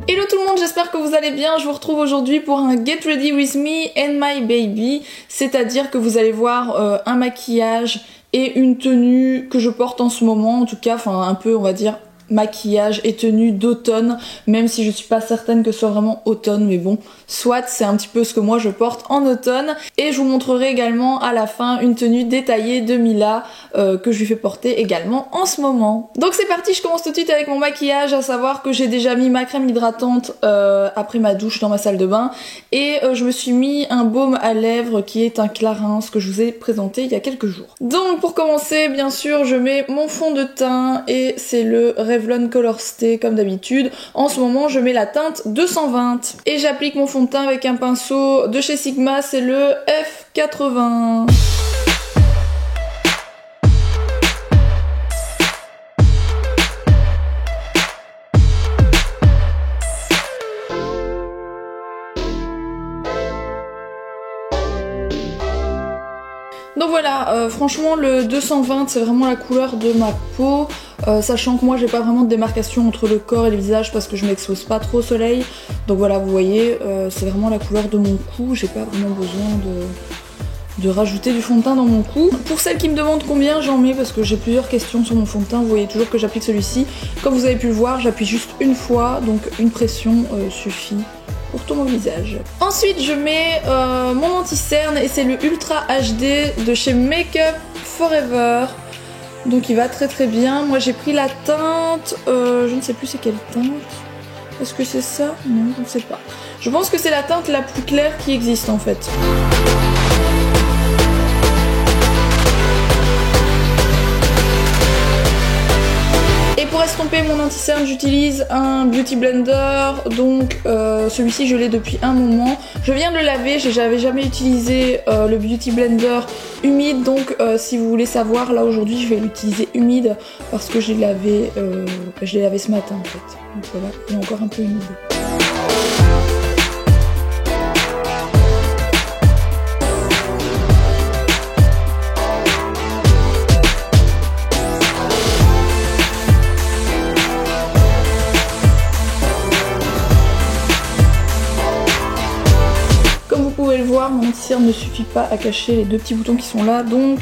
Hello tout le monde, j'espère que vous allez bien. Je vous retrouve aujourd'hui pour un Get Ready With Me and My Baby, c'est-à-dire que vous allez voir un maquillage et une tenue que je porte en ce moment, en tout cas, enfin un peu on va dire maquillage et tenue d'automne, même si je suis pas certaine que ce soit vraiment automne, mais bon, soit c'est un petit peu ce que moi je porte en automne. Et je vous montrerai également à la fin une tenue détaillée de Mila que je lui fais porter également en ce moment. Donc c'est parti, je commence tout de suite avec mon maquillage, à savoir que j'ai déjà mis ma crème hydratante après ma douche dans ma salle de bain, et je me suis mis un baume à lèvres qui est un Clarins que je vous ai présenté il y a quelques jours. Donc pour commencer, bien sûr, je mets mon fond de teint et c'est le Revlon Color Stay comme d'habitude. En ce moment je mets la teinte 220 et j'applique mon fond de teint avec un pinceau de chez Sigma, c'est le F80. Donc voilà, franchement le 220 c'est vraiment la couleur de ma peau, sachant que moi j'ai pas vraiment de démarcation entre le corps et le visage parce que je m'expose pas trop au soleil. Donc voilà, vous voyez, c'est vraiment la couleur de mon cou, j'ai pas vraiment besoin de rajouter du fond de teint dans mon cou. Pour celles qui me demandent combien j'en mets, parce que j'ai plusieurs questions sur mon fond de teint, vous voyez toujours que j'applique celui-ci. Comme vous avez pu le voir, j'appuie juste une fois, donc une pression suffit pour tout mon visage. Ensuite je mets mon anti-cerne et c'est le Ultra HD de chez Make Up Forever. Donc il va très très bien. Moi j'ai pris la teinte, je ne sais plus c'est quelle teinte. Est-ce que c'est ça? Non, je ne sais pas. Je pense que c'est la teinte la plus claire qui existe en fait. Pour estomper mon anti-cerne, j'utilise un Beauty Blender, donc celui-ci je l'ai depuis un moment. Je viens de le laver, j'avais jamais utilisé le Beauty Blender humide, donc si vous voulez savoir, là aujourd'hui je vais l'utiliser humide parce que je l'ai lavé ce matin en fait. Donc voilà, il est encore un peu humide. Mon anti-cerne ne suffit pas à cacher les deux petits boutons qui sont là, donc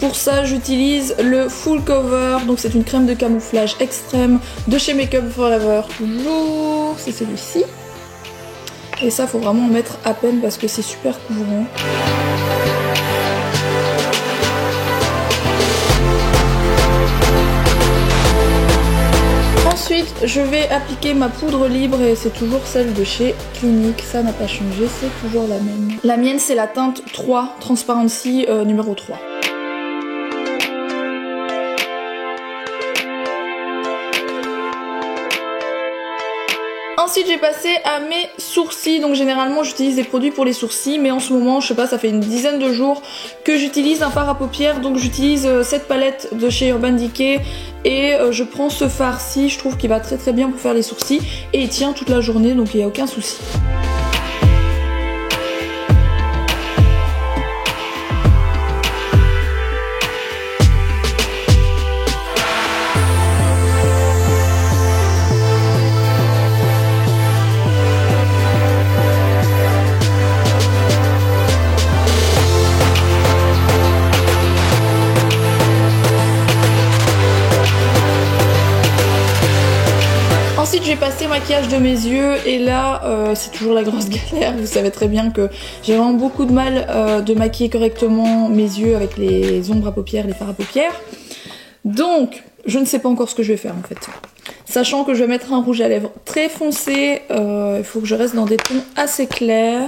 pour ça j'utilise le Full Cover, donc c'est une crème de camouflage extrême de chez Make Up Forever, toujours, c'est celui-ci. Et ça faut vraiment en mettre à peine parce que c'est super couvrant. Ensuite, je vais appliquer ma poudre libre et c'est toujours celle de chez Clinique, ça n'a pas changé, c'est toujours la même. La mienne c'est la teinte 3, Transparency numéro 3. Ensuite j'ai passé à mes sourcils, donc généralement j'utilise des produits pour les sourcils, mais en ce moment je sais pas, ça fait une dizaine de jours que j'utilise un fard à paupières, donc j'utilise cette palette de chez Urban Decay et je prends ce fard-ci, je trouve qu'il va très très bien pour faire les sourcils et il tient toute la journée donc il n'y a aucun souci. Ensuite j'ai passé maquillage de mes yeux et là c'est toujours la grosse galère. Vous savez très bien que j'ai vraiment beaucoup de mal de maquiller correctement mes yeux avec les ombres à paupières, les fards à paupières. Donc je ne sais pas encore ce que je vais faire en fait. Sachant que je vais mettre un rouge à lèvres très foncé, il faut que je reste dans des tons assez clairs.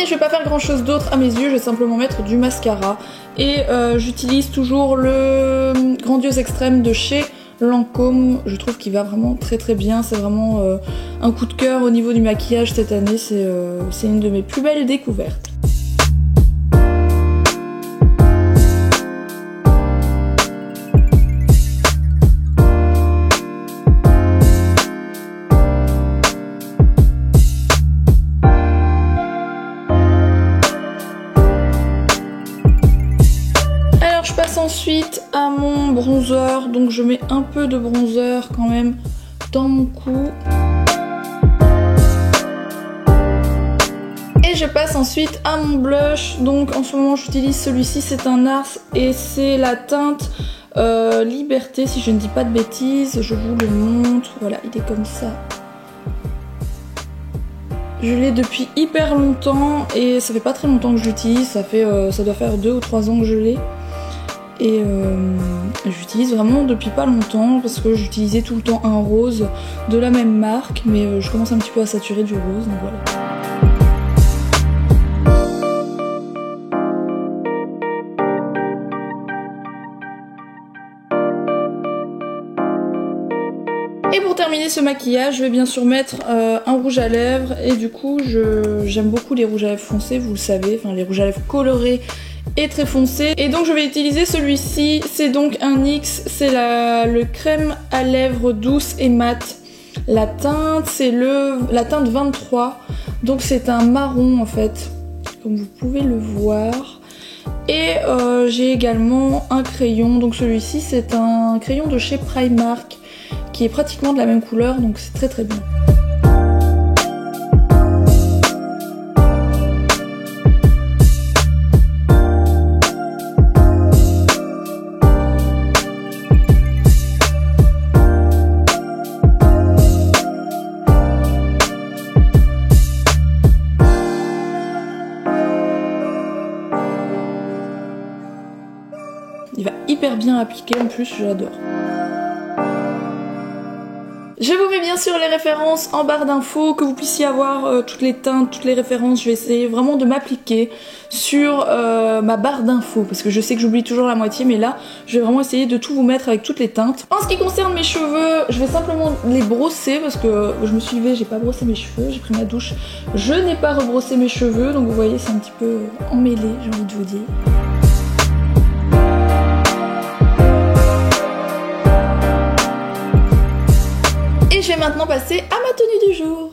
Je vais pas faire grand chose d'autre à mes yeux, je vais simplement mettre du mascara et j'utilise toujours le Grandiose Extrême de chez Lancôme. Je trouve qu'il va vraiment très très bien, c'est vraiment un coup de cœur au niveau du maquillage cette année, c'est une de mes plus belles découvertes. ensuite à mon bronzer, donc je mets un peu de bronzer quand même dans mon cou. Et je passe ensuite à mon blush, donc en ce moment j'utilise celui-ci, c'est un NARS et c'est la teinte Liberté si je ne dis pas de bêtises, je vous le montre, voilà il est comme ça. Je l'ai depuis hyper longtemps et ça fait pas très longtemps que je l'utilise, ça doit faire 2 ou 3 ans que je l'ai. Et j'utilise vraiment depuis pas longtemps parce que j'utilisais tout le temps un rose de la même marque, mais je commence un petit peu à saturer du rose, donc voilà. Et pour terminer ce maquillage, je vais bien sûr mettre un rouge à lèvres et du coup j'aime beaucoup les rouges à lèvres foncés, vous le savez, enfin les rouges à lèvres colorés et très foncés. Et donc je vais utiliser celui-ci, c'est donc un NYX, c'est le crème à lèvres douce et mat. La teinte c'est la teinte 23, donc c'est un marron en fait, comme vous pouvez le voir. Et j'ai également un crayon, donc celui-ci c'est un crayon de chez Primark, qui est pratiquement de la même couleur, donc c'est très très bien. Il va hyper bien appliquer en plus, j'adore. Je vous mets bien sûr les références en barre d'infos, que vous puissiez avoir toutes les teintes, toutes les références. Je vais essayer vraiment de m'appliquer sur ma barre d'infos, parce que je sais que j'oublie toujours la moitié, mais là, je vais vraiment essayer de tout vous mettre avec toutes les teintes. En ce qui concerne mes cheveux, je vais simplement les brosser, parce que je me suis levée, j'ai pas brossé mes cheveux, j'ai pris ma douche, je n'ai pas rebrossé mes cheveux, donc vous voyez, c'est un petit peu emmêlé, j'ai envie de vous dire. Et je vais maintenant passer à ma tenue du jour.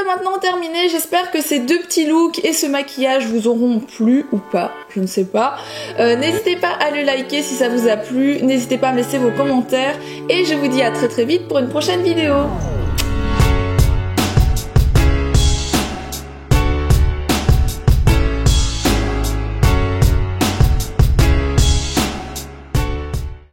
Maintenant terminé, j'espère que ces deux petits looks et ce maquillage vous auront plu ou pas, je ne sais pas. N'hésitez pas à le liker si ça vous a plu, n'hésitez pas à me laisser vos commentaires et je vous dis à très très vite pour une prochaine vidéo.